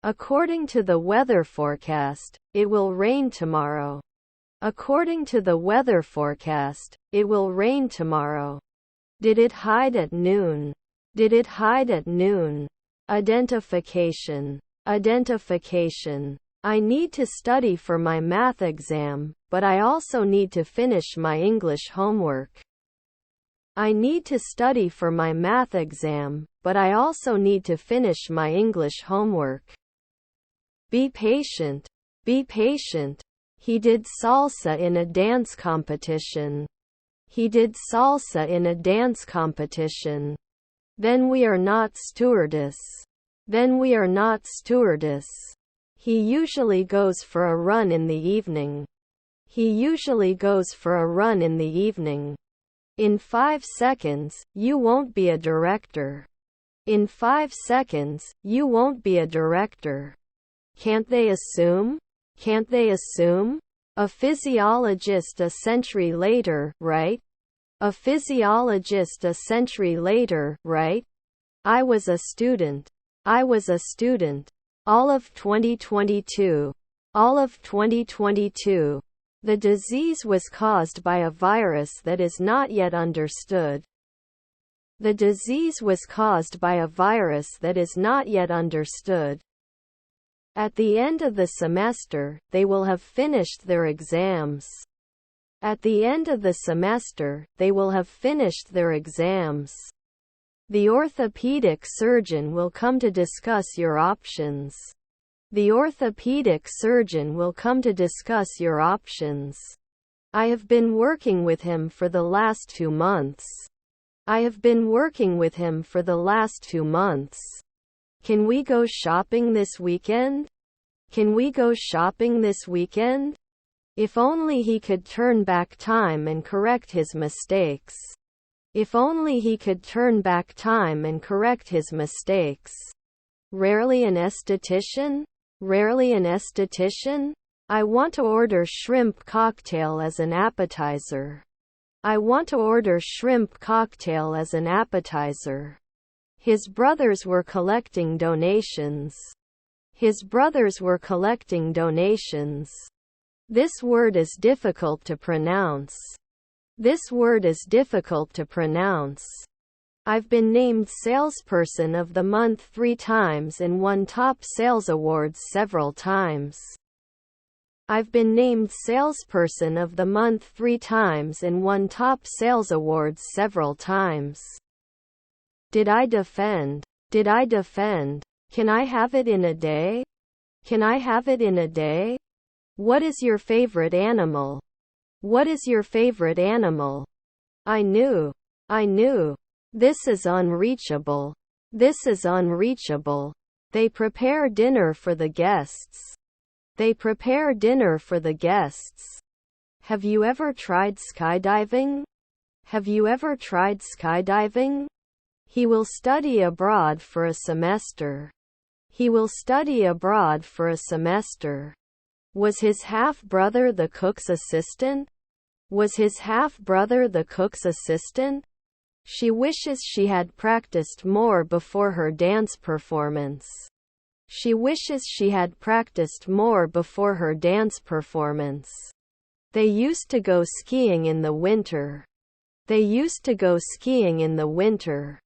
According to the weather forecast, it will rain tomorrow. According to the weather forecast, it will rain tomorrow. Did it hide at noon? Did it hide at noon? Identification. Identification. I need to study for my math exam, but I also need to finish my English homework. I need to study for my math exam, but I also need to finish my English homework. Be patient. Be patient. He did salsa in a dance competition. He did salsa in a dance competition. Then we are not stewardess. Then we are not stewardess. He usually goes for a run in the evening. He usually goes for a run in the evening. In 5 seconds, you won't be a director. In 5 seconds, you won't be a director. Can't they assume? Can't they assume? A physiologist a century later, right? A physiologist a century later, right? I was a student. I was a student. All of 2022. All of 2022. The disease was caused by a virus that is not yet understood. The disease was caused by a virus that is not yet understood. At the end of the semester, they will have finished their exams. At the end of the semester, they will have finished their exams. The orthopedic surgeon will come to discuss your options. The orthopedic surgeon will come to discuss your options. I have been working with him for the last 2 months. I have been working with him for the last 2 months. Can we go shopping this weekend? Can we go shopping this weekend? If only he could turn back time and correct his mistakes. If only he could turn back time and correct his mistakes. Rarely an esthetician? Rarely an esthetician? I want to order shrimp cocktail as an appetizer. I want to order shrimp cocktail as an appetizer. His brothers were collecting donations. His brothers were collecting donations. This word is difficult to pronounce. This word is difficult to pronounce. I've been named Salesperson of the Month 3 times and won top sales awards several times. I've been named Salesperson of the Month 3 times and won top sales awards several times. Did I defend? Did I defend? Can I have it in a day? Can I have it in a day? What is your favorite animal? What is your favorite animal? I knew. I knew. This is unreachable. This is unreachable. They prepare dinner for the guests. They prepare dinner for the guests. Have you ever tried skydiving? Have you ever tried skydiving? He will study abroad for a semester. He will study abroad for a semester. Was his half-brother the cook's assistant? Was his half-brother the cook's assistant? She wishes she had practiced more before her dance performance. She wishes she had practiced more before her dance performance. They used to go skiing in the winter. They used to go skiing in the winter.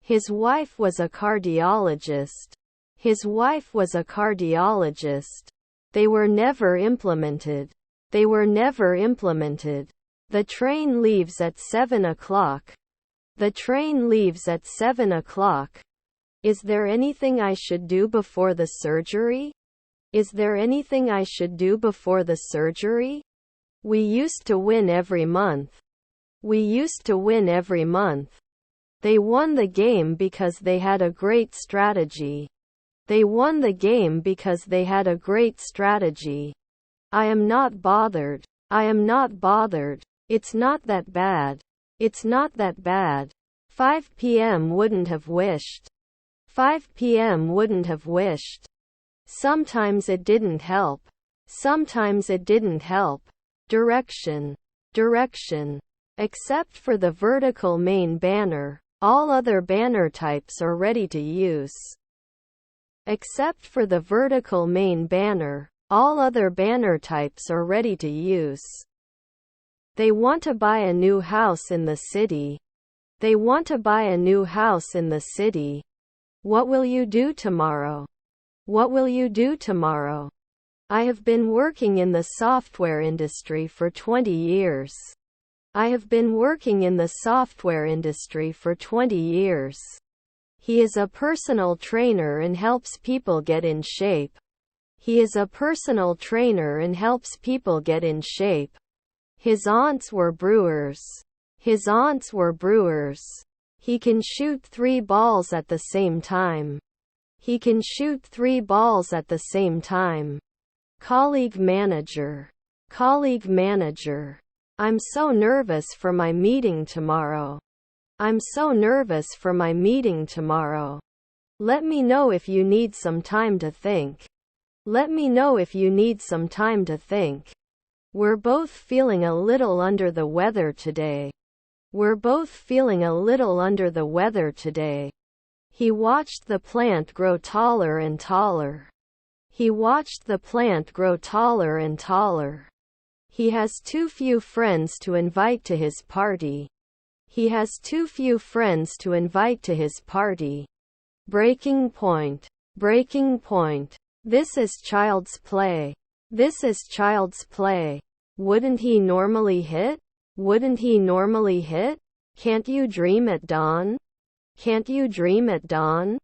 His wife was a cardiologist. His wife was a cardiologist. They were never implemented. They were never implemented. The train leaves at 7 o'clock. The train leaves at 7 o'clock. Is there anything I should do before the surgery? Is there anything I should do before the surgery? We used to win every month. We used to win every month. They won the game because they had a great strategy. They won the game because they had a great strategy. I am not bothered. I am not bothered. It's not that bad. It's not that bad. 5 p.m. wouldn't have wished. 5 p.m. wouldn't have wished. Sometimes it didn't help. Sometimes it didn't help. Direction. Direction. Except for the vertical main banner, all other banner types are ready to use. Except for the vertical main banner, all other banner types are ready to use. They want to buy a new house in the city. They want to buy a new house in the city. What will you do tomorrow? What will you do tomorrow? I have been working in the software industry for 20 years. I have been working in the software industry for 20 years. He is a personal trainer and helps people get in shape. He is a personal trainer and helps people get in shape. His aunts were brewers. His aunts were brewers. He can shoot 3 balls at the same time. He can shoot 3 balls at the same time. Colleague manager. Colleague manager. I'm so nervous for my meeting tomorrow. I'm so nervous for my meeting tomorrow. Let me know if you need some time to think. Let me know if you need some time to think. We're both feeling a little under the weather today. We're both feeling a little under the weather today. He watched the plant grow taller and taller. He watched the plant grow taller and taller. He has too few friends to invite to his party. He has too few friends to invite to his party. Breaking point. Breaking point. This is child's play. This is child's play. Wouldn't he normally hit? Wouldn't he normally hit? Can't you dream at dawn? Can't you dream at dawn?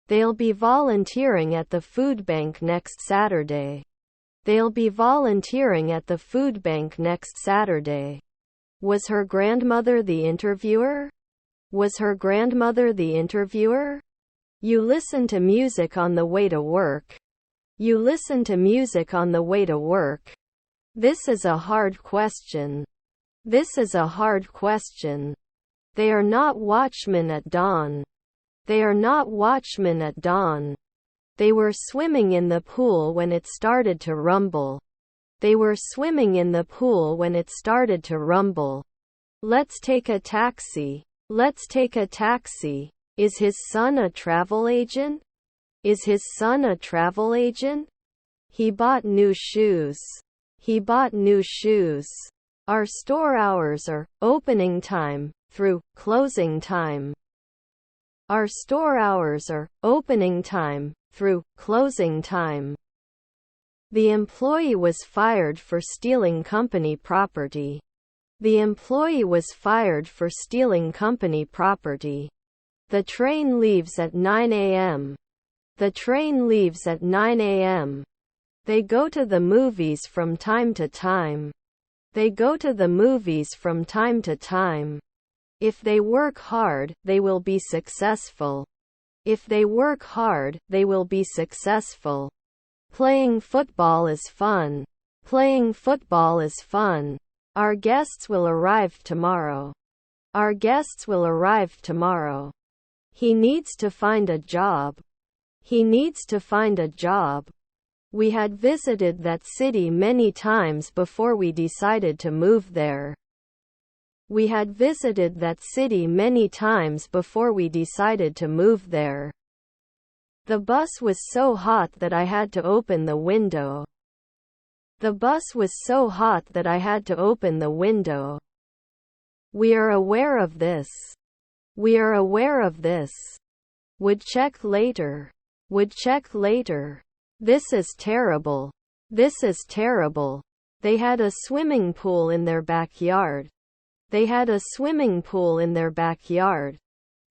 They'll be volunteering at the food bank next Saturday. They'll be volunteering at the food bank next Saturday. Was her grandmother the interviewer? Was her grandmother the interviewer? You listen to music on the way to work. You listen to music on the way to work. This is a hard question. This is a hard question. They are not watchmen at dawn. They are not watchmen at dawn. They were swimming in the pool when it started to rumble. They were swimming in the pool when it started to rumble. Let's take a taxi. Let's take a taxi. Is his son a travel agent? Is his son a travel agent? He bought new shoes. He bought new shoes. Our store hours are opening time through closing time. Our store hours are opening time through closing time. The employee was fired for stealing company property. The employee was fired for stealing company property. The train leaves at 9 a.m. The train leaves at 9 a.m. They go to the movies from time to time. They go to the movies from time to time. If they work hard, they will be successful. If they work hard, they will be successful. Playing football is fun. Playing football is fun. Our guests will arrive tomorrow. Our guests will arrive tomorrow. He needs to find a job. He needs to find a job. We had visited that city many times before we decided to move there. We had visited that city many times before we decided to move there. The bus was so hot that I had to open the window. The bus was so hot that I had to open the window. We are aware of this. We are aware of this. Would check later. Would check later. This is terrible. This is terrible. They had a swimming pool in their backyard. They had a swimming pool in their backyard.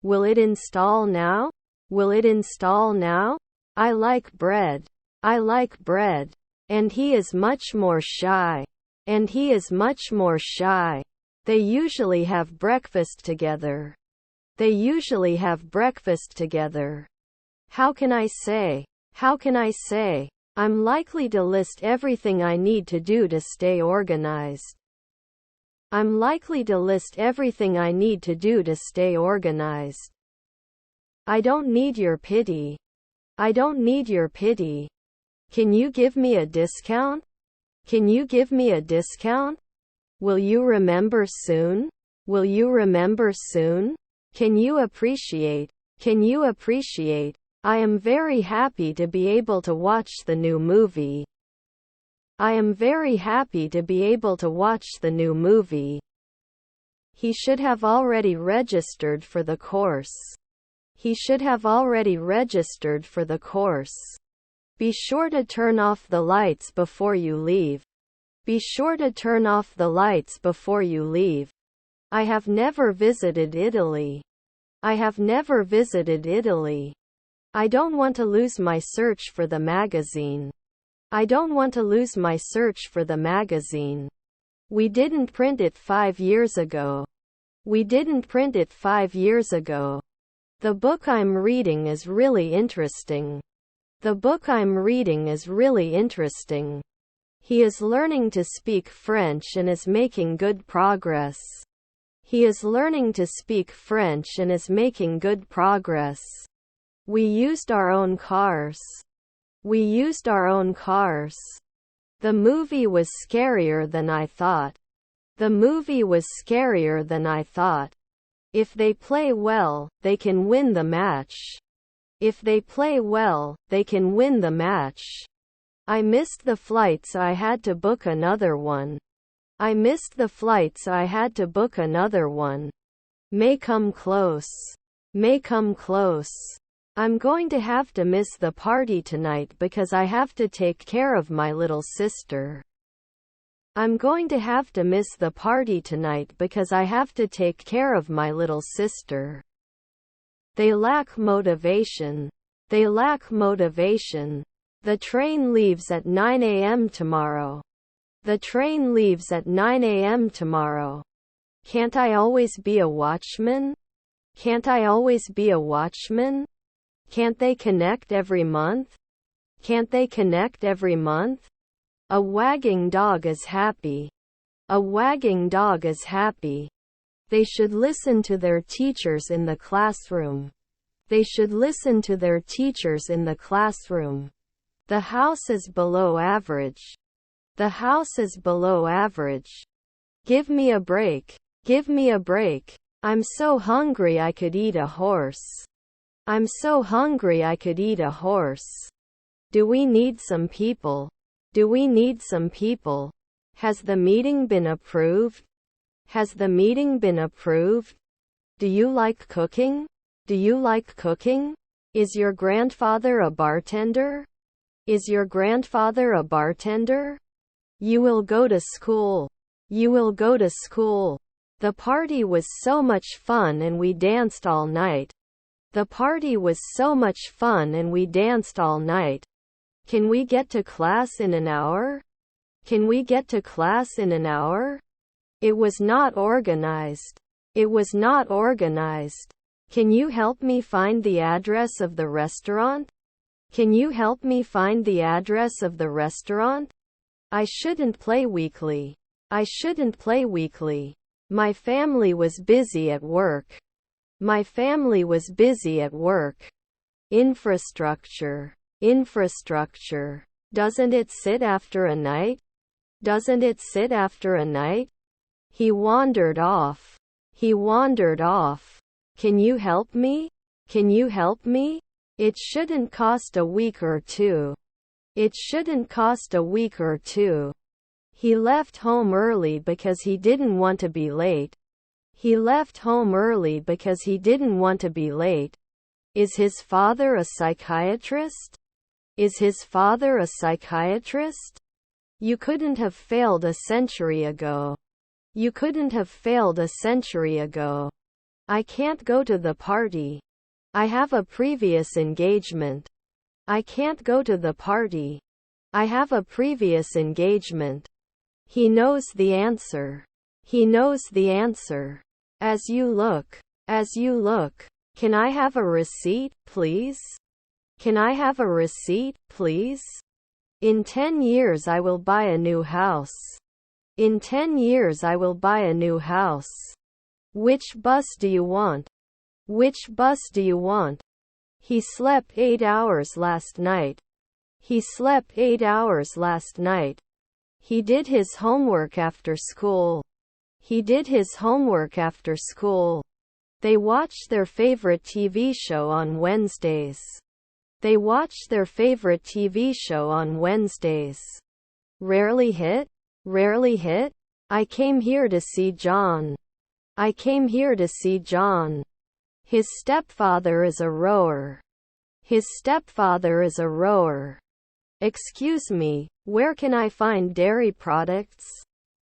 Will it install now? Will it install now? I like bread. I like bread. And he is much more shy. And he is much more shy. They usually have breakfast together. They usually have breakfast together. How can I say? How can I say? I'm likely to list everything I need to do to stay organized. I'm likely to list everything I need to do to stay organized. I don't need your pity. I don't need your pity. Can you give me a discount? Can you give me a discount? Will you remember soon? Will you remember soon? Can you appreciate? Can you appreciate? I am very happy to be able to watch the new movie. I am very happy to be able to watch the new movie. He should have already registered for the course. He should have already registered for the course. Be sure to turn off the lights before you leave. Be sure to turn off the lights before you leave. I have never visited Italy. I have never visited Italy. I don't want to lose my search for the magazine. I don't want to lose my search for the magazine. We didn't print it 5 years ago. We didn't print it 5 years ago. The book I'm reading is really interesting. The book I'm reading is really interesting. He is learning to speak French and is making good progress. He is learning to speak French and is making good progress. We used our own cars. We used our own cars. The movie was scarier than I thought. The movie was scarier than I thought. If they play well, they can win the match. If they play well, they can win the match. I missed the flight, so I had to book another one. I missed the flight, so I had to book another one. May come close. May come close. I'm going to have to miss the party tonight because I have to take care of my little sister. I'm going to have to miss the party tonight because I have to take care of my little sister. They lack motivation. They lack motivation. The train leaves at 9 a.m. tomorrow. The train leaves at 9 a.m. tomorrow. Can't I always be a watchman? Can't I always be a watchman? Can't they connect every month? Can't they connect every month? A wagging dog is happy. A wagging dog is happy. They should listen to their teachers in the classroom. They should listen to their teachers in the classroom. The house is below average. The house is below average. Give me a break. Give me a break. I'm so hungry I could eat a horse. I'm so hungry I could eat a horse. Do we need some people? Do we need some people? Has the meeting been approved? Has the meeting been approved? Do you like cooking? Do you like cooking? Is your grandfather a bartender? Is your grandfather a bartender? You will go to school. You will go to school. The party was so much fun and we danced all night. The party was so much fun and we danced all night. Can we get to class in an hour? Can we get to class in an hour? It was not organized. It was not organized. Can you help me find the address of the restaurant? Can you help me find the address of the restaurant? I shouldn't play weekly. I shouldn't play weekly. My family was busy at work. My family was busy at work. Infrastructure. Infrastructure. Doesn't it sit after a night? Doesn't it sit after a night? He wandered off. He wandered off. Can you help me? Can you help me? It shouldn't cost a week or two. It shouldn't cost a week or two. He left home early because he didn't want to be late. He left home early because he didn't want to be late. Is his father a psychiatrist? Is his father a psychiatrist? You couldn't have failed a century ago. You couldn't have failed a century ago. I can't go to the party. I have a previous engagement. I can't go to the party. I have a previous engagement. He knows the answer. He knows the answer. As you look. As you look. Can I have a receipt, please? Can I have a receipt, please? In 10 years I will buy a new house. In 10 years I will buy a new house. Which bus do you want? Which bus do you want? He slept 8 hours last night. He slept 8 hours last night. He did his homework after school. He did his homework after school. They watched their favorite TV show on Wednesdays. They watch their favorite TV show on Wednesdays. Rarely hit? Rarely hit? I came here to see John. I came here to see John. His stepfather is a rower. His stepfather is a rower. Excuse me, where can I find dairy products?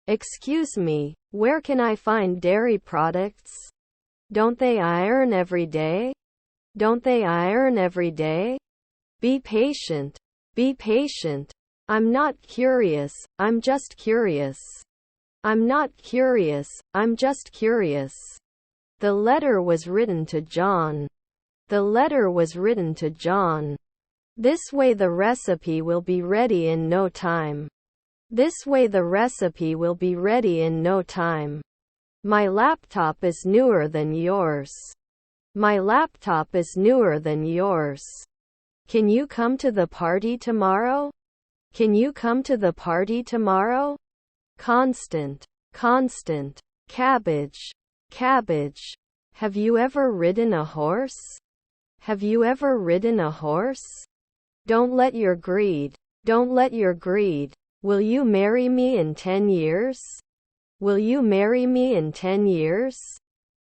Excuse me, where can I find dairy products? Don't they iron every day? Don't they iron every day? Be patient. Be patient. I'm not curious, I'm just curious. I'm not curious, I'm just curious. The letter was written to John. The letter was written to John. This way the recipe will be ready in no time. This way the recipe will be ready in no time. My laptop is newer than yours. My laptop is newer than yours. Can you come to the party tomorrow? Can you come to the party tomorrow? Constant, constant. Cabbage, cabbage. Have you ever ridden a horse? Have you ever ridden a horse? Don't let your greed. Don't let your greed. Will you marry me in 10 years? Will you marry me in 10 years?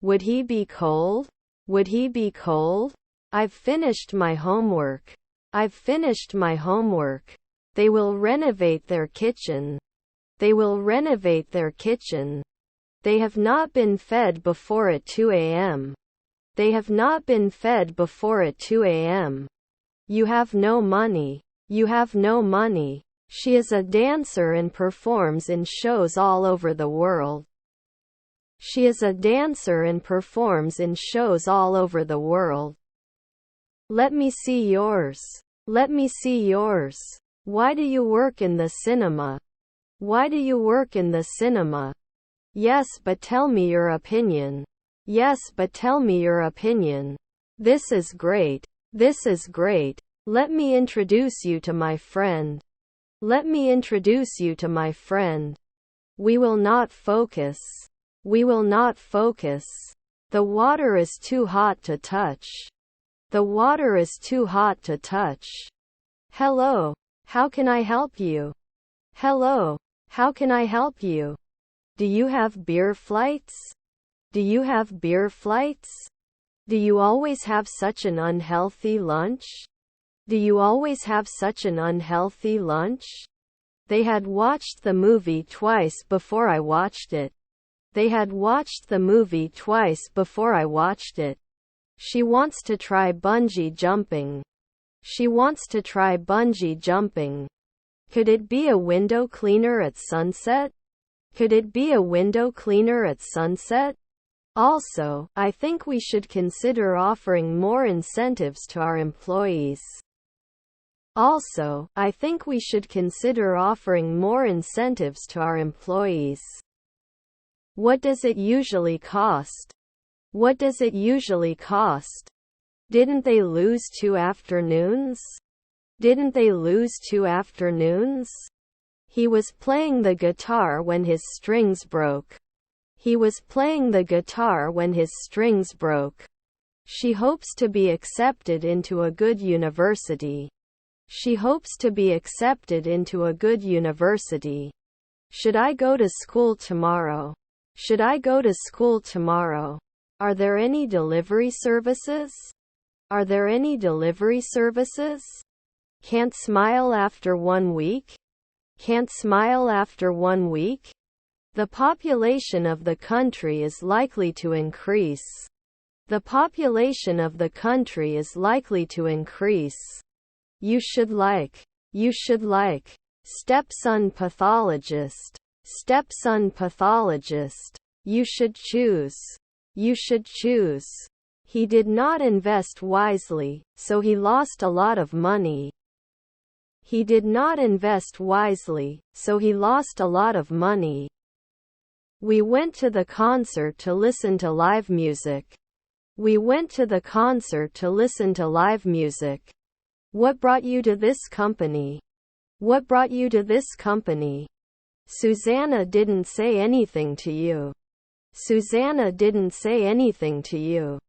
Would he be cold? Would he be cold? I've finished my homework. I've finished my homework. They will renovate their kitchen. They will renovate their kitchen. They have not been fed before at 2 a.m. They have not been fed before at 2 a.m. You have no money. You have no money. She is a dancer and performs in shows all over the world. She is a dancer and performs in shows all over the world. Let me see yours. Let me see yours. Why do you work in the cinema? Why do you work in the cinema? Yes, but tell me your opinion. Yes, but tell me your opinion. This is great. This is great. Let me introduce you to my friend. Let me introduce you to my friend. We will not focus. We will not focus. The water is too hot to touch. The water is too hot to touch. Hello. How can I help you? Hello. How can I help you? Do you have beer flights? Do you have beer flights? Do you always have such an unhealthy lunch? Do you always have such an unhealthy lunch? They had watched the movie twice before I watched it. They had watched the movie twice before I watched it. She wants to try bungee jumping. She wants to try bungee jumping. Could it be a window cleaner at sunset? Could it be a window cleaner at sunset? Also, I think we should consider offering more incentives to our employees. Also, I think we should consider offering more incentives to our employees. What does it usually cost? What does it usually cost? Didn't they lose 2 afternoons? Didn't they lose 2 afternoons? He was playing the guitar when his strings broke. He was playing the guitar when his strings broke. She hopes to be accepted into a good university. She hopes to be accepted into a good university. Should I go to school tomorrow? Should I go to school tomorrow? Are there any delivery services? Are there any delivery services? Can't smile after 1 week? Can't smile after 1 week? The population of the country is likely to increase. The population of the country is likely to increase. You should like. Stepson pathologist. Stepson pathologist. You should choose. You should choose. He did not invest wisely, so he lost a lot of money. He did not invest wisely, so he lost a lot of money. We went to the concert to listen to live music. We went to the concert to listen to live music. What brought you to this company? What brought you to this company? Susanna didn't say anything to you. Susanna didn't say anything to you.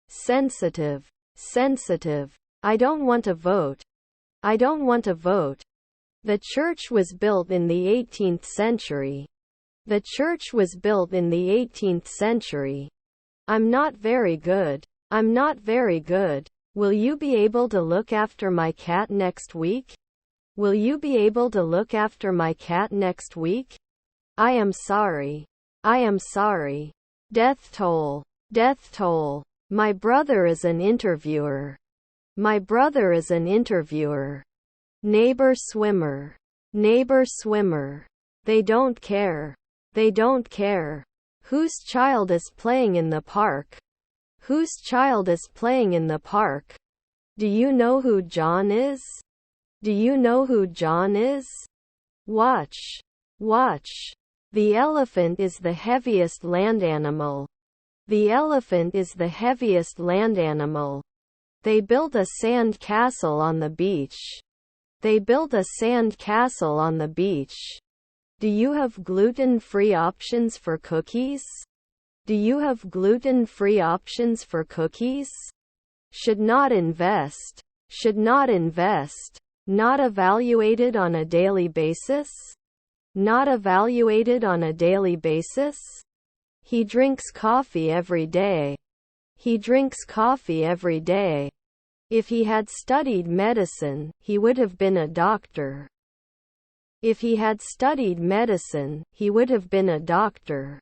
Sensitive. Sensitive. I don't want to vote. I don't want to vote. The church was built in the 18th century. The church was built in the 18th century. I'm not very good. I'm not very good. Will you be able to look after my cat next week? Will you be able to look after my cat next week? I am sorry. I am sorry. Death toll. Death toll. My brother is an interviewer. My brother is an interviewer. Neighbor swimmer. Neighbor swimmer. They don't care. They don't care. Whose child is playing in the park? Whose child is playing in the park? Do you know who John is? Do you know who John is? Watch. Watch. The elephant is the heaviest land animal. The elephant is the heaviest land animal. They built a sand castle on the beach. They built a sand castle on the beach. Do you have gluten-free options for cookies? Do you have gluten-free options for cookies? Should not invest. Should not invest. Not evaluated on a daily basis? Not evaluated on a daily basis? He drinks coffee every day. He drinks coffee every day. If he had studied medicine, he would have been a doctor. If he had studied medicine, he would have been a doctor.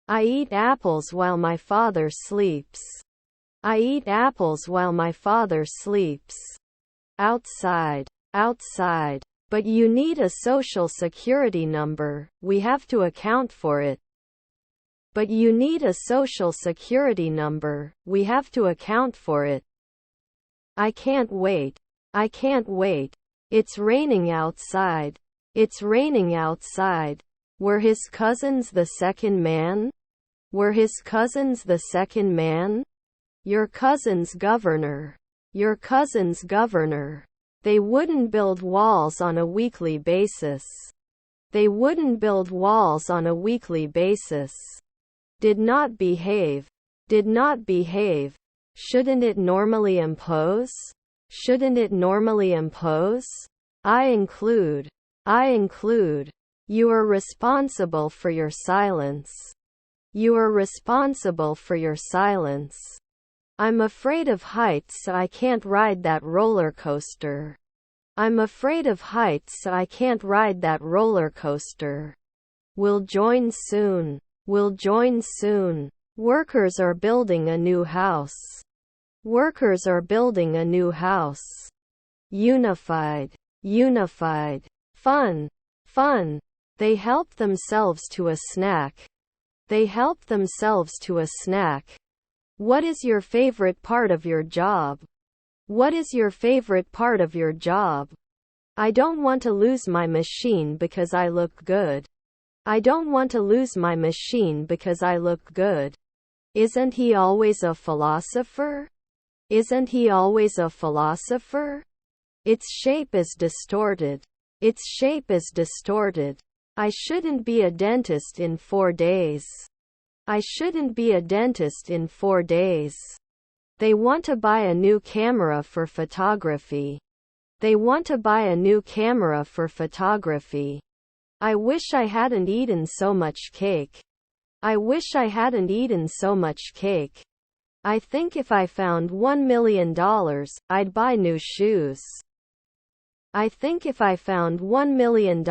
I eat apples while my father sleeps. I eat apples while my father sleeps. Outside. Outside. But you need a social security number, we have to account for it. But you need a social security number, we have to account for it. I can't wait. I can't wait. It's raining outside. It's raining outside. Were his cousins the second man? Were his cousins the second man? Your cousin's governor. Your cousin's governor. They wouldn't build walls on a weekly basis. They wouldn't build walls on a weekly basis. Did not behave. Did not behave. Shouldn't it normally impose? Shouldn't it normally impose? I include. I include. You are responsible for your silence. You are responsible for your silence. I'm afraid of heights, so I can't ride that roller coaster. I'm afraid of heights, so I can't ride that roller coaster. We'll join soon. We'll join soon. Workers are building a new house. Workers are building a new house. Unified. Unified. Fun. Fun. They help themselves to a snack. They help themselves to a snack. What is your favorite part of your job? What is your favorite part of your job? I don't want to lose my machine because I look good. I don't want to lose my machine because I look good. Isn't he always a philosopher? Isn't he always a philosopher? Its shape is distorted. Its shape is distorted. I shouldn't be a dentist in 4 days. I shouldn't be a dentist in 4 days. They want to buy a new camera for photography. They want to buy a new camera for photography. I wish I hadn't eaten so much cake. I wish I hadn't eaten so much cake. I think if I found $1 million, I'd buy new shoes. I think if I found $1 million,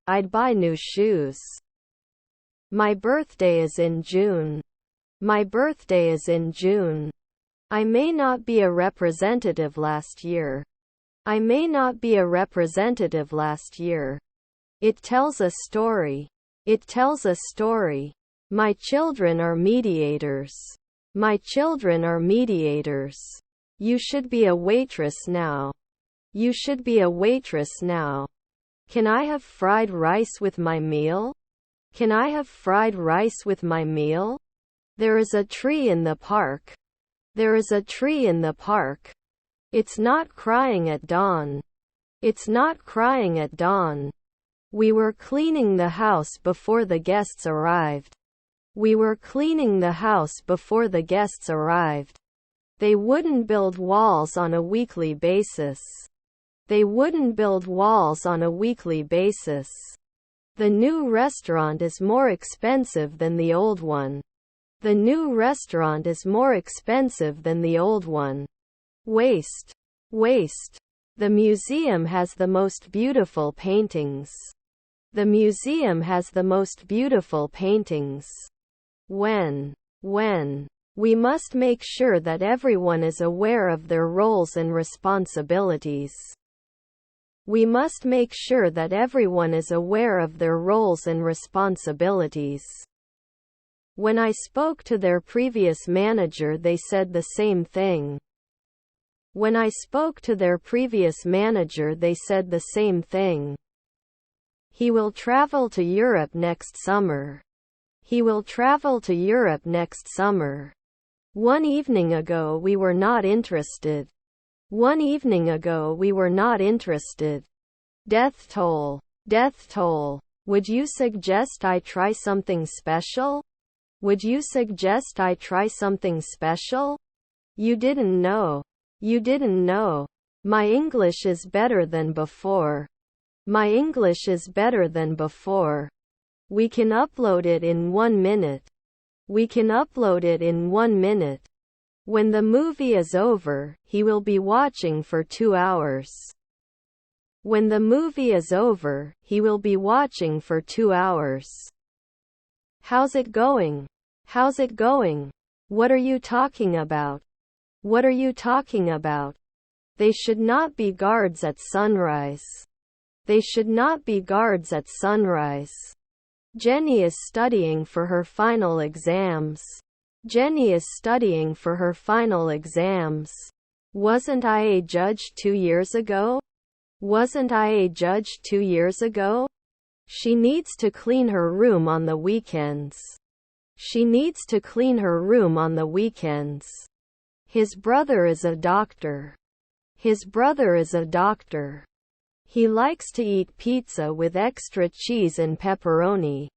I'd buy new shoes. My birthday is in June. My birthday is in June. I may not be a representative last year. I may not be a representative last year. It tells a story. It tells a story. My children are mediators. My children are mediators. You should be a waitress now. You should be a waitress now. Can I have fried rice with my meal? Can I have fried rice with my meal? There is a tree in the park. There is a tree in the park. It's not crying at dawn. It's not crying at dawn. We were cleaning the house before the guests arrived. We were cleaning the house before the guests arrived. They wouldn't build walls on a weekly basis. They wouldn't build walls on a weekly basis. The new restaurant is more expensive than the old one. The new restaurant is more expensive than the old one. Waste. Waste. The museum has the most beautiful paintings. The museum has the most beautiful paintings. When. We must make sure that everyone is aware of their roles and responsibilities. We must make sure that everyone is aware of their roles and responsibilities. When I spoke to their previous manager, they said the same thing. When I spoke to their previous manager, they said the same thing. He will travel to Europe next summer. He will travel to Europe next summer. One evening ago we were not interested. One evening ago we were not interested. Death toll. Death toll. Would you suggest I try something special? Would you suggest I try something special? You didn't know. You didn't know. My English is better than before. My English is better than before. We can upload it in 1 minute. We can upload it in 1 minute. When the movie is over, he will be watching for 2 hours. When the movie is over, he will be watching for 2 hours. How's it going? How's it going? What are you talking about? What are you talking about? They should not be guards at sunrise. They should not be guards at sunrise. Jenny is studying for her final exams. Jenny is studying for her final exams. Wasn't I a judge 2 years ago? Wasn't I a judge 2 years ago? She needs to clean her room on the weekends. She needs to clean her room on the weekends. His brother is a doctor. His brother is a doctor. He likes to eat pizza with extra cheese and pepperoni.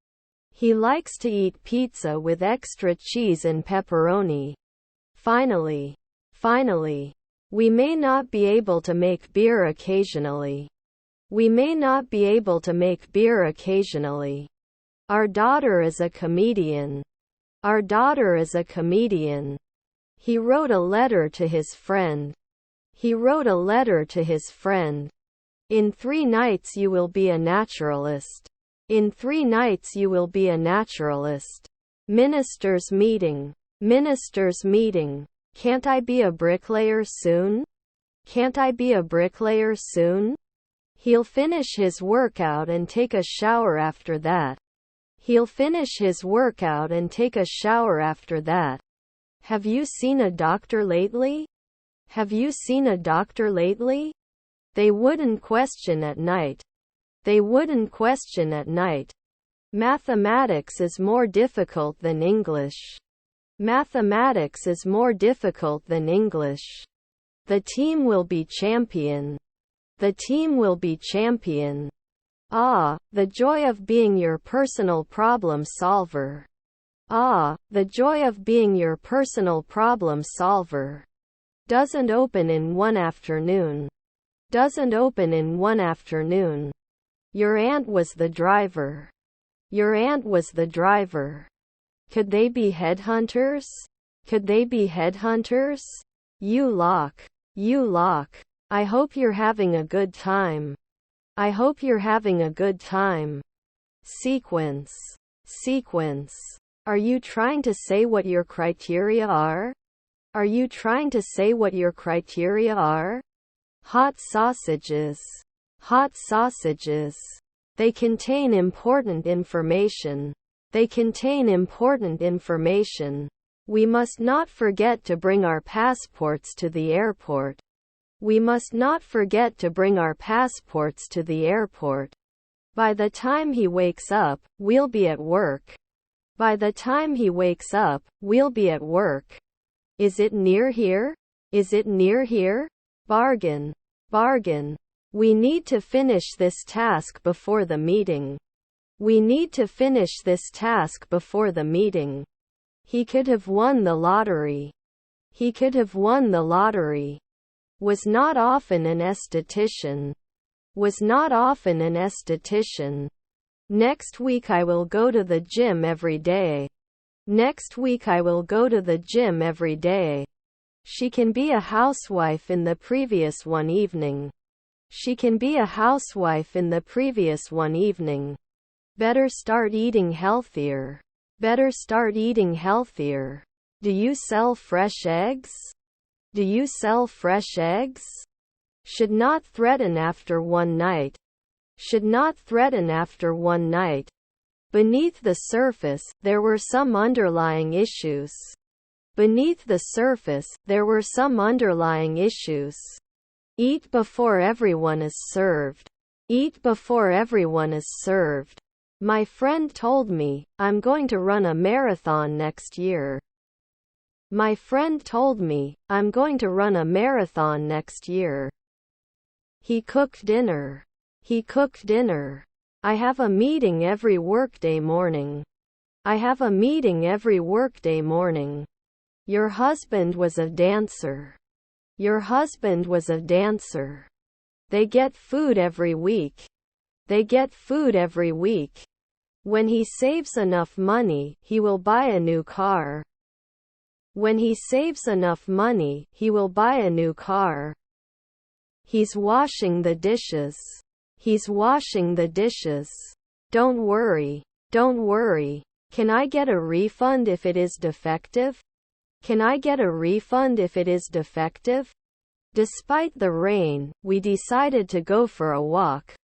He likes to eat pizza with extra cheese and pepperoni. Finally, we may not be able to make beer occasionally. We may not be able to make beer occasionally. Our daughter is a comedian. Our daughter is a comedian. He wrote a letter to his friend. He wrote a letter to his friend. In 3 nights you will be a naturalist. In 3 nights you will be a naturalist. Ministers' meeting. Ministers' meeting. Can't I be a bricklayer soon? Can't I be a bricklayer soon? He'll finish his workout and take a shower after that. He'll finish his workout and take a shower after that. Have you seen a doctor lately? Have you seen a doctor lately? They wouldn't question at night. They wouldn't question at night. Mathematics is more difficult than English. Mathematics is more difficult than English. The team will be champion. The team will be champion. Ah, the joy of being your personal problem solver. Ah, the joy of being your personal problem solver. Doesn't open in one afternoon. Doesn't open in one afternoon. Your aunt was the driver. Your aunt was the driver. Could they be headhunters? Could they be headhunters? You lock. You lock. I hope you're having a good time. I hope you're having a good time. Sequence. Sequence. Are you trying to say what your criteria are? Are you trying to say what your criteria are? Hot sausages. Hot sausages. They contain important information. They contain important information. We must not forget to bring our passports to the airport. We must not forget to bring our passports to the airport. By the time he wakes up, we'll be at work. By the time he wakes up, we'll be at work. Is it near here? Is it near here? Bargain. Bargain. We need to finish this task before the meeting. We need to finish this task before the meeting. He could have won the lottery. He could have won the lottery. Was not often an esthetician. Was not often an esthetician. Next week I will go to the gym every day. Next week I will go to the gym every day. She can be a housewife in the previous one evening. She can be a housewife in the previous one evening. Better start eating healthier. Better start eating healthier. Do you sell fresh eggs? Do you sell fresh eggs? Should not threaten after one night. Should not threaten after one night. Beneath the surface, there were some underlying issues. Beneath the surface, there were some underlying issues. Eat before everyone is served. Eat before everyone is served. My friend told me, I'm going to run a marathon next year. My friend told me, I'm going to run a marathon next year. He cooked dinner. He cooked dinner. I have a meeting every workday morning. I have a meeting every workday morning. Your husband was a dancer. Your husband was a dancer. They get food every week. They get food every week. When he saves enough money, he will buy a new car. When he saves enough money, he will buy a new car. He's washing the dishes. He's washing the dishes. Don't worry. Don't worry. Can I get a refund if it is defective? Can I get a refund if it is defective? Despite the rain, we decided to go for a walk.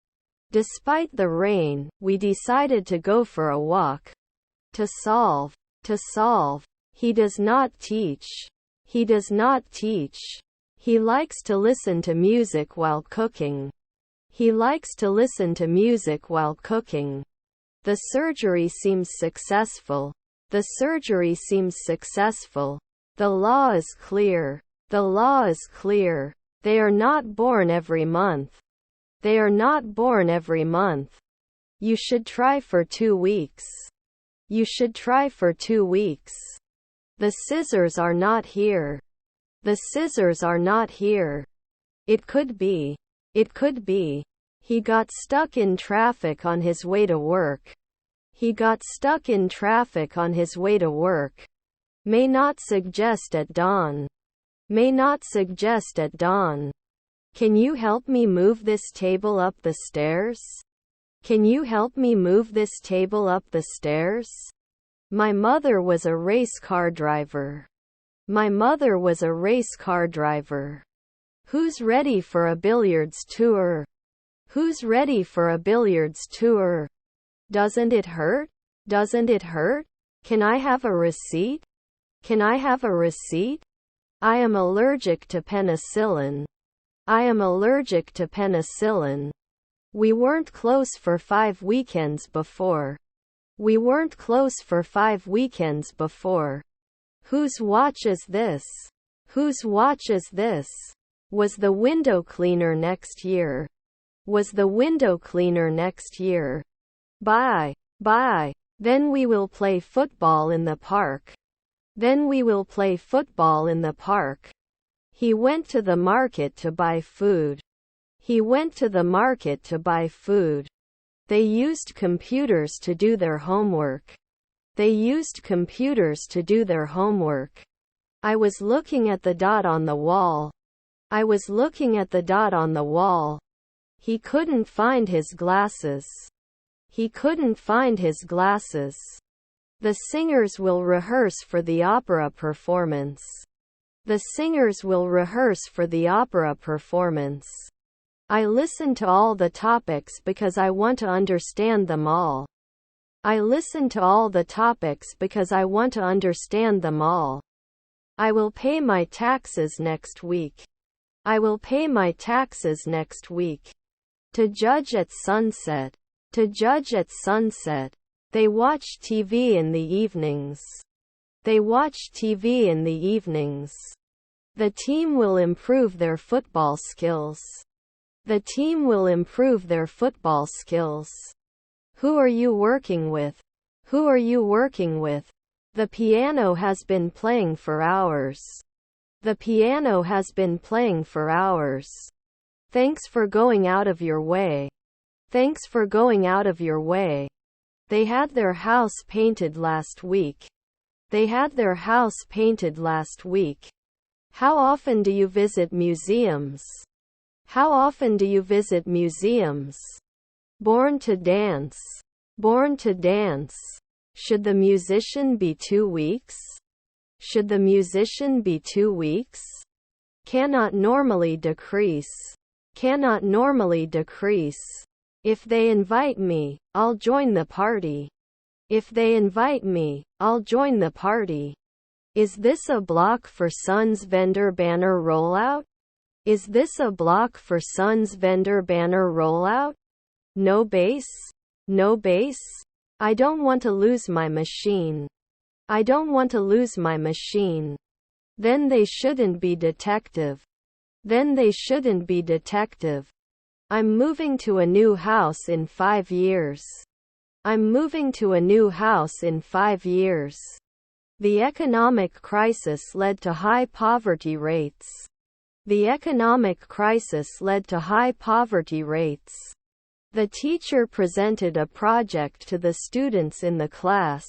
Despite the rain, we decided to go for a walk. To solve. To solve. He does not teach. He does not teach. He likes to listen to music while cooking. He likes to listen to music while cooking. The surgery seems successful. The surgery seems successful. The law is clear. The law is clear. They are not born every month. They are not born every month. You should try for 2 weeks. You should try for 2 weeks. The scissors are not here. The scissors are not here. It could be. It could be. He got stuck in traffic on his way to work. He got stuck in traffic on his way to work. May not suggest at dawn. May not suggest at dawn. Can you help me move this table up the stairs? Can you help me move this table up the stairs? My mother was a race car driver. My mother was a race car driver. Who's ready for a billiards tour? Who's ready for a billiards tour? Doesn't it hurt? Doesn't it hurt? Can I have a receipt? Can I have a receipt? I am allergic to penicillin. I am allergic to penicillin. We weren't close for 5 weekends before. We weren't close for 5 weekends before. Whose watch is this? Whose watch is this? Was the window cleaner next year? Was the window cleaner next year? Bye. Bye. Then we will play football in the park. Then we will play football in the park. He went to the market to buy food. He went to the market to buy food. They used computers to do their homework. They used computers to do their homework. I was looking at the dot on the wall. I was looking at the dot on the wall. He couldn't find his glasses. He couldn't find his glasses. The singers will rehearse for the opera performance. The singers will rehearse for the opera performance. I listen to all the topics because I want to understand them all. I listen to all the topics because I want to understand them all. I will pay my taxes next week. I will pay my taxes next week. To judge at sunset. To judge at sunset. They watch TV in the evenings. They watch TV in the evenings. The team will improve their football skills. The team will improve their football skills. Who are you working with? Who are you working with? The piano has been playing for hours. The piano has been playing for hours. Thanks for going out of your way. Thanks for going out of your way. They had their house painted last week. They had their house painted last week. How often do you visit museums? How often do you visit museums? Born to dance. Born to dance. Should the musician be 2 weeks? Should the musician be 2 weeks? Cannot normally decrease. Cannot normally decrease. If they invite me, I'll join the party. If they invite me, I'll join the party. Is this a block for Sun's vendor banner rollout? Is this a block for Sun's vendor banner rollout? No base? No base? I don't want to lose my machine. I don't want to lose my machine. Then they shouldn't be detective. Then they shouldn't be detective. I'm moving to a new house in 5 years. I'm moving to a new house in 5 years. The economic crisis led to high poverty rates. The economic crisis led to high poverty rates. The teacher presented a project to the students in the class.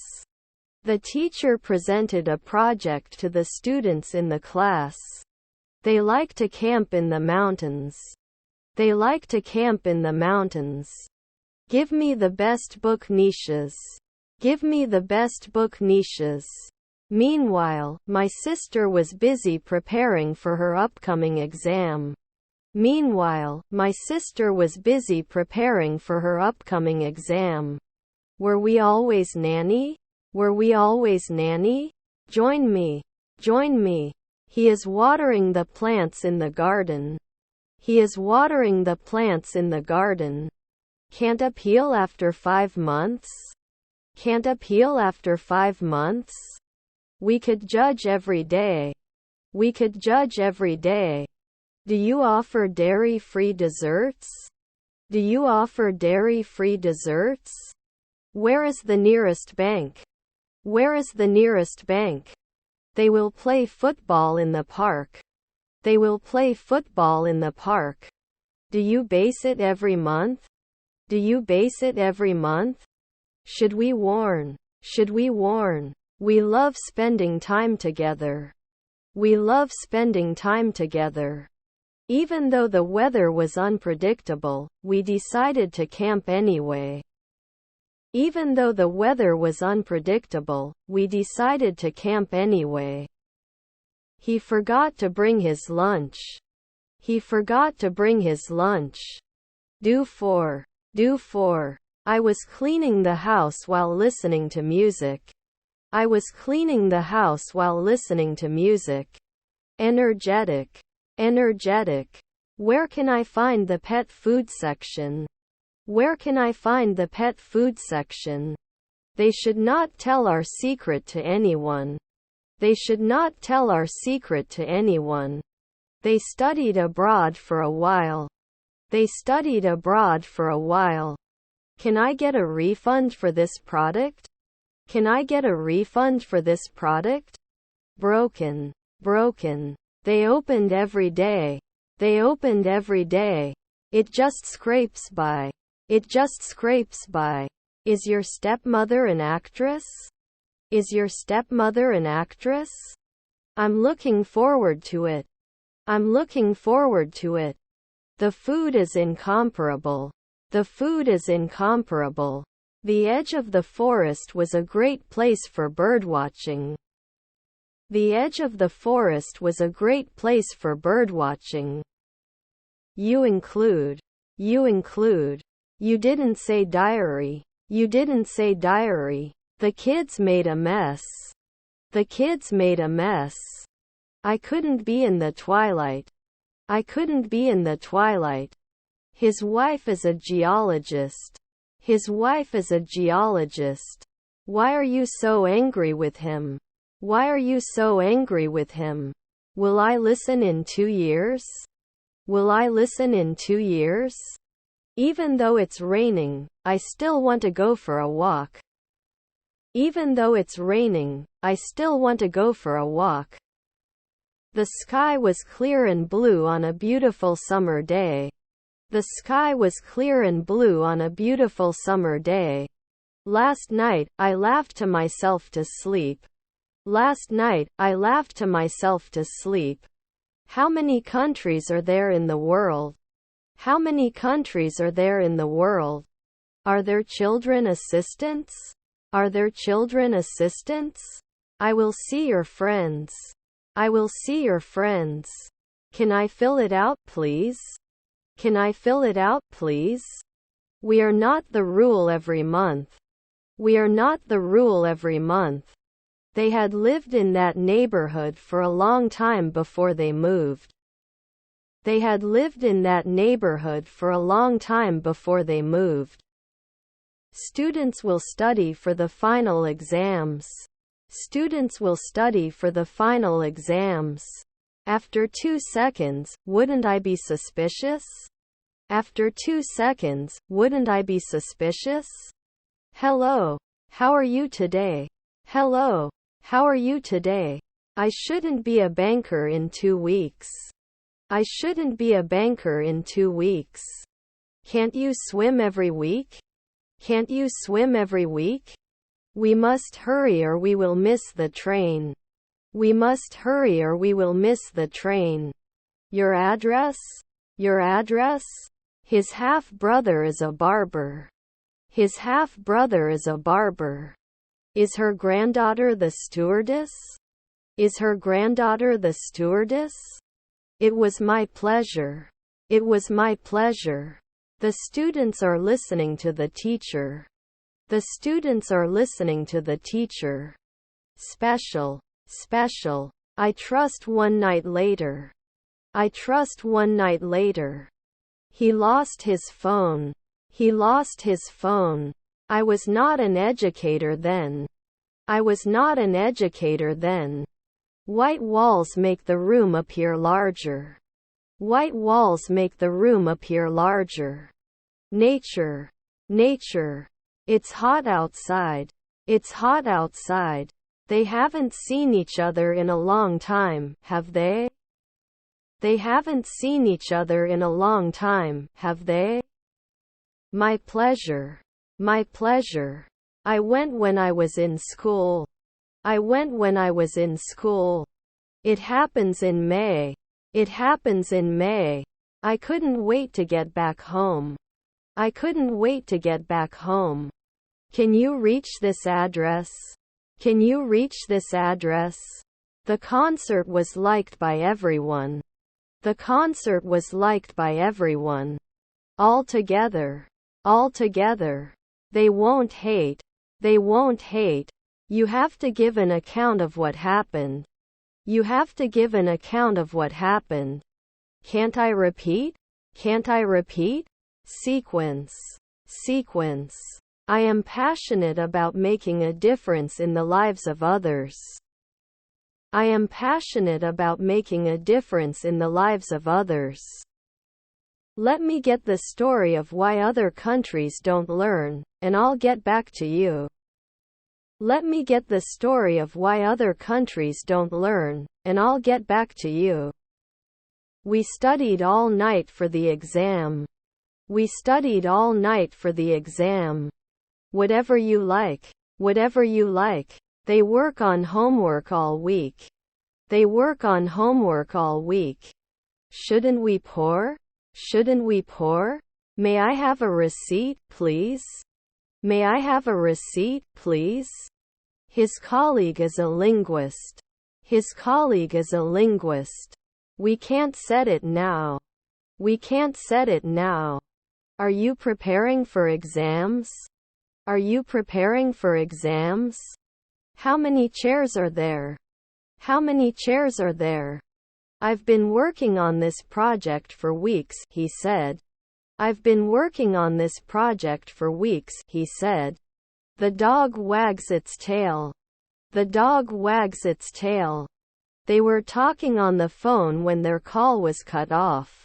The teacher presented a project to the students in the class. They like to camp in the mountains. They like to camp in the mountains. Give me the best book niches. Give me the best book niches. Meanwhile, my sister was busy preparing for her upcoming exam. Meanwhile, my sister was busy preparing for her upcoming exam. Were we always nanny? Were we always nanny? Join me. Join me. He is watering the plants in the garden. He is watering the plants in the garden. Can't appeal after 5 months? Can't appeal after 5 months? We could judge every day. We could judge every day. Do you offer dairy-free desserts? Do you offer dairy-free desserts? Where is the nearest bank? Where is the nearest bank? They will play football in the park. They will play football in the park. Do you base it every month? Do you base it every month? Should we warn? Should we warn? We love spending time together. We love spending time together. Even though the weather was unpredictable, we decided to camp anyway. Even though the weather was unpredictable, we decided to camp anyway. He forgot to bring his lunch. He forgot to bring his lunch. Do for. Do for. I was cleaning the house while listening to music. I was cleaning the house while listening to music. Energetic. Energetic. Where can I find the pet food section? Where can I find the pet food section? They should not tell our secret to anyone. They should not tell our secret to anyone. They studied abroad for a while. They studied abroad for a while. Can I get a refund for this product? Can I get a refund for this product? Broken. Broken. They opened every day. They opened every day. It just scrapes by. It just scrapes by. Is your stepmother an actress? Is your stepmother an actress? I'm looking forward to it. I'm looking forward to it. The food is incomparable. The food is incomparable. The edge of the forest was a great place for birdwatching. The edge of the forest was a great place for birdwatching. You include. You include. You didn't say diary. You didn't say diary. The kids made a mess. The kids made a mess. I couldn't be in the twilight. I couldn't be in the twilight. His wife is a geologist. His wife is a geologist. Why are you so angry with him? Why are you so angry with him? Will I listen in 2 years? Will I listen in 2 years? Even though it's raining, I still want to go for a walk. Even though it's raining, I still want to go for a walk. The sky was clear and blue on a beautiful summer day. The sky was clear and blue on a beautiful summer day. Last night, I laughed to myself to sleep. Last night, I laughed to myself to sleep. How many countries are there in the world? How many countries are there in the world? Are there children assistants? Are there children assistants? I will see your friends. I will see your friends. Can I fill it out, please? Can I fill it out, please? We are not the rule every month. We are not the rule every month. They had lived in that neighborhood for a long time before they moved. They had lived in that neighborhood for a long time before they moved. Students will study for the final exams. Students will study for the final exams. After 2 seconds, wouldn't I be suspicious? After 2 seconds, wouldn't I be suspicious? Hello. How are you today? Hello. How are you today? I shouldn't be a banker in 2 weeks. I shouldn't be a banker in 2 weeks. Can't you swim every week? Can't you swim every week? We must hurry or we will miss the train. We must hurry or we will miss the train. Your address? Your address? His half-brother is a barber. His half-brother is a barber. Is her granddaughter the stewardess? Is her granddaughter the stewardess? It was my pleasure. It was my pleasure. The students are listening to the teacher. The students are listening to the teacher. Special. Special. I trust one night later. I trust one night later. He lost his phone. He lost his phone. I was not an educator then. I was not an educator then. White walls make the room appear larger. White walls make the room appear larger. Nature. Nature. It's hot outside. It's hot outside. They haven't seen each other in a long time, have they? They haven't seen each other in a long time, have they? My pleasure. My pleasure. I went when I was in school. I went when I was in school. It happens in May. It happens in May. I couldn't wait to get back home. I couldn't wait to get back home. Can you reach this address? Can you reach this address? The concert was liked by everyone. The concert was liked by everyone. All together. All together. They won't hate. They won't hate. You have to give an account of what happened. You have to give an account of what happened. Can't I repeat? Can't I repeat? Sequence. Sequence. I am passionate about making a difference in the lives of others. I am passionate about making a difference in the lives of others. Let me get the story of why other countries don't learn, and I'll get back to you. Let me get the story of why other countries don't learn, and I'll get back to you. We studied all night for the exam. We studied all night for the exam. Whatever you like. Whatever you like. They work on homework all week. They work on homework all week. Shouldn't we pour? Shouldn't we pour? May I have a receipt, please? May I have a receipt, please? His colleague is a linguist. His colleague is a linguist. We can't set it now. We can't set it now. Are you preparing for exams? Are you preparing for exams? How many chairs are there? How many chairs are there? I've been working on this project for weeks, he said. I've been working on this project for weeks, he said. The dog wags its tail. The dog wags its tail. They were talking on the phone when their call was cut off.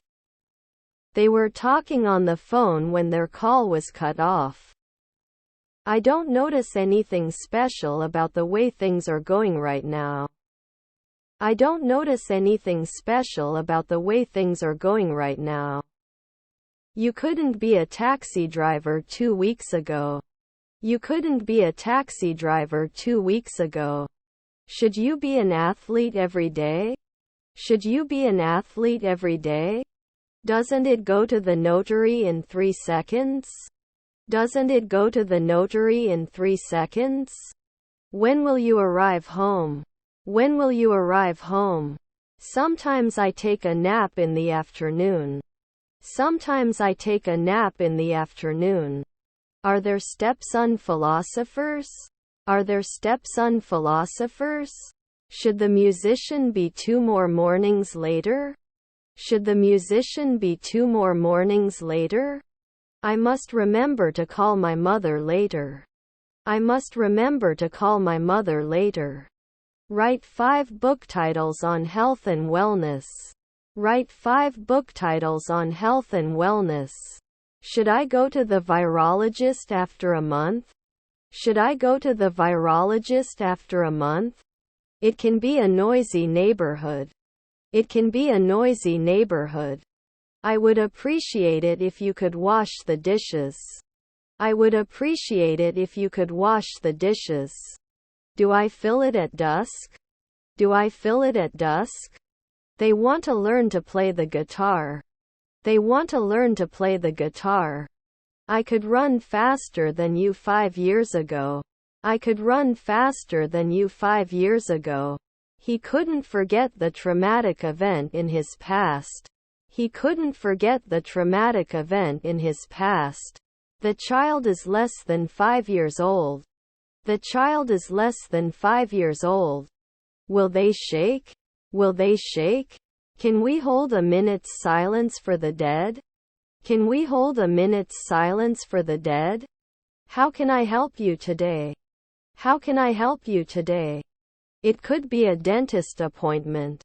They were talking on the phone when their call was cut off. I don't notice anything special about the way things are going right now. I don't notice anything special about the way things are going right now. You couldn't be a taxi driver 2 weeks ago. You couldn't be a taxi driver 2 weeks ago. Should you be an athlete every day? Should you be an athlete every day? Doesn't it go to the notary in 3 seconds? Doesn't it go to the notary in 3 seconds? When will you arrive home? When will you arrive home? Sometimes I take a nap in the afternoon. Sometimes I take a nap in the afternoon. Are there stepson philosophers? Are there stepson philosophers? Should the musician be 2 more mornings later? Should the musician be 2 more mornings later? I must remember to call my mother later. I must remember to call my mother later. Write 5 book titles on health and wellness. Write 5 book titles on health and wellness. Should I go to the virologist after a month? Should I go to the virologist after a month? It can be a noisy neighborhood. It can be a noisy neighborhood. I would appreciate it if you could wash the dishes. I would appreciate it if you could wash the dishes. Do I fill it at dusk? Do I fill it at dusk? They want to learn to play the guitar. They want to learn to play the guitar. I could run faster than you 5 years ago. I could run faster than you 5 years ago. He couldn't forget the traumatic event in his past. He couldn't forget the traumatic event in his past. The child is less than 5 years old. The child is less than 5 years old. Will they shake? Will they shake? Can we hold a minute's silence for the dead? Can we hold a minute's silence for the dead? How can I help you today? How can I help you today? It could be a dentist appointment.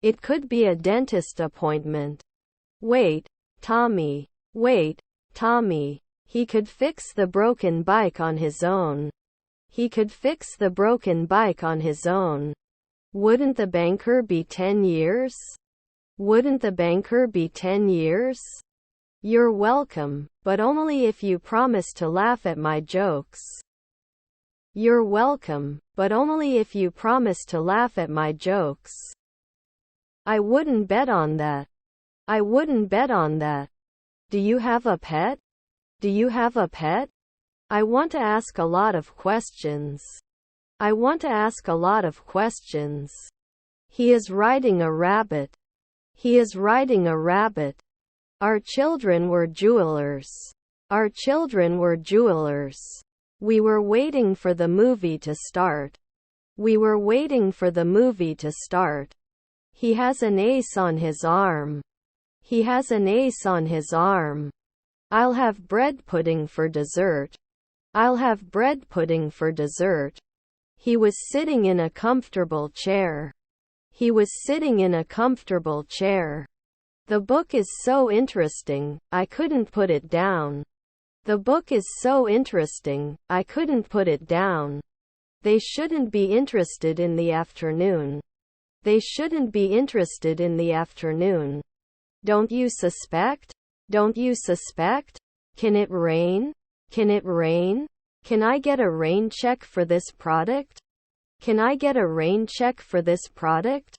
It could be a dentist appointment. Wait, Tommy. Wait, Tommy. He could fix the broken bike on his own. He could fix the broken bike on his own. Wouldn't the banker be 10 years? Wouldn't the banker be 10 years? You're welcome, but only if you promise to laugh at my jokes. You're welcome, but only if you promise to laugh at my jokes. I wouldn't bet on that. I wouldn't bet on that. Do you have a pet? Do you have a pet? I want to ask a lot of questions. I want to ask a lot of questions. He is riding a rabbit. He is riding a rabbit. Our children were jewelers. Our children were jewelers. We were waiting for the movie to start. We were waiting for the movie to start. He has an ace on his arm. He has an ace on his arm. I'll have bread pudding for dessert. I'll have bread pudding for dessert. He was sitting in a comfortable chair. He was sitting in a comfortable chair. The book is so interesting, I couldn't put it down. The book is so interesting, I couldn't put it down. They shouldn't be interested in the afternoon. They shouldn't be interested in the afternoon. Don't you suspect? Don't you suspect? Can it rain? Can it rain? Can I get a rain check for this product? Can I get a rain check for this product?